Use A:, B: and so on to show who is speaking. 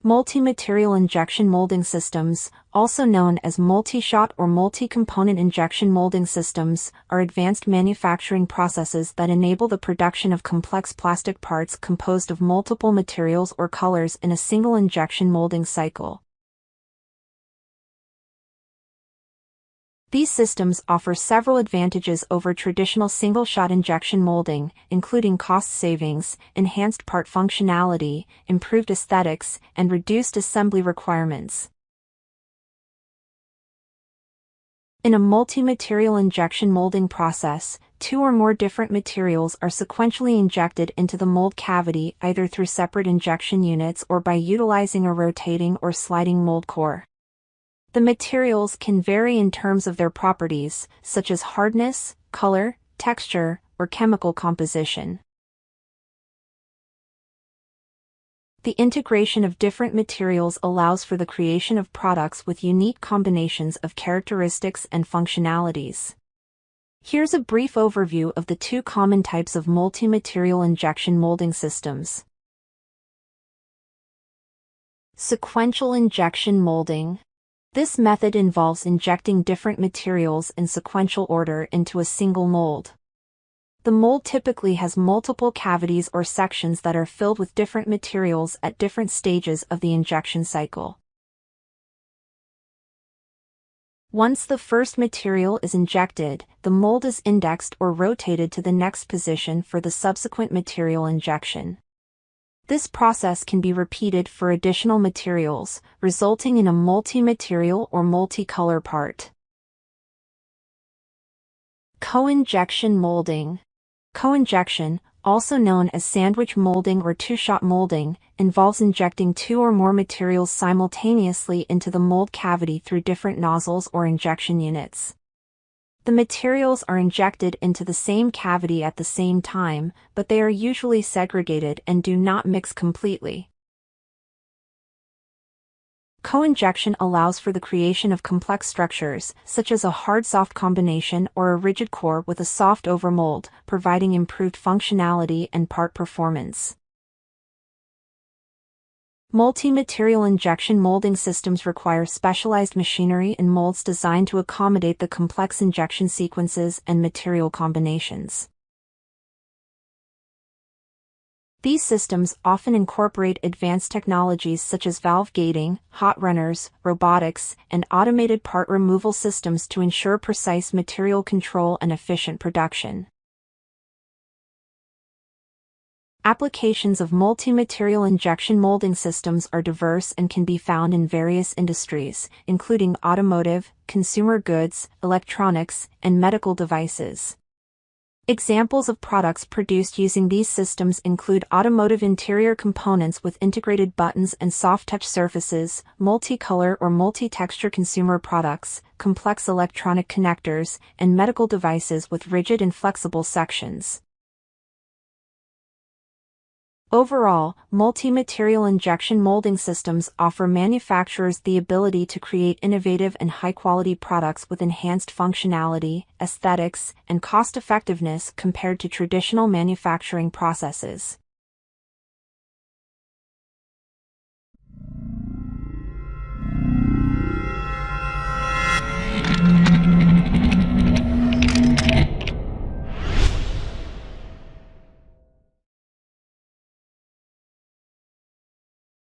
A: Multi-material injection molding systems, also known as multi-shot or multi-component injection molding systems, are advanced manufacturing processes that enable the production of complex plastic parts composed of multiple materials or colors in a single injection molding cycle. These systems offer several advantages over traditional single-shot injection molding, including cost savings, enhanced part functionality, improved aesthetics, and reduced assembly requirements. In a multi-material injection molding process, two or more different materials are sequentially injected into the mold cavity either through separate injection units or by utilizing a rotating or sliding mold core. The materials can vary in terms of their properties, such as hardness, color, texture, or chemical composition. The integration of different materials allows for the creation of products with unique combinations of characteristics and functionalities. Here's a brief overview of the two common types of multi-material injection molding systems. Sequential injection molding. This method involves injecting different materials in sequential order into a single mold. The mold typically has multiple cavities or sections that are filled with different materials at different stages of the injection cycle. Once the first material is injected, the mold is indexed or rotated to the next position for the subsequent material injection. This process can be repeated for additional materials, resulting in a multi-material or multi-color part. Co-injection molding. Co-injection, also known as sandwich molding or two-shot molding, involves injecting two or more materials simultaneously into the mold cavity through different nozzles or injection units. The materials are injected into the same cavity at the same time, but they are usually segregated and do not mix completely. Co-injection allows for the creation of complex structures, such as a hard-soft combination or a rigid core with a soft overmold, providing improved functionality and part performance. Multi-material injection molding systems require specialized machinery and molds designed to accommodate the complex injection sequences and material combinations. These systems often incorporate advanced technologies such as valve gating, hot runners, robotics, and automated part removal systems to ensure precise material control and efficient production. Applications of multi-material injection molding systems are diverse and can be found in various industries, including automotive, consumer goods, electronics, and medical devices. Examples of products produced using these systems include automotive interior components with integrated buttons and soft-touch surfaces, multicolor or multi-texture consumer products, complex electronic connectors, and medical devices with rigid and flexible sections. Overall, multi-material injection molding systems offer manufacturers the ability to create innovative and high-quality products with enhanced functionality, aesthetics, and cost-effectiveness compared to traditional manufacturing processes.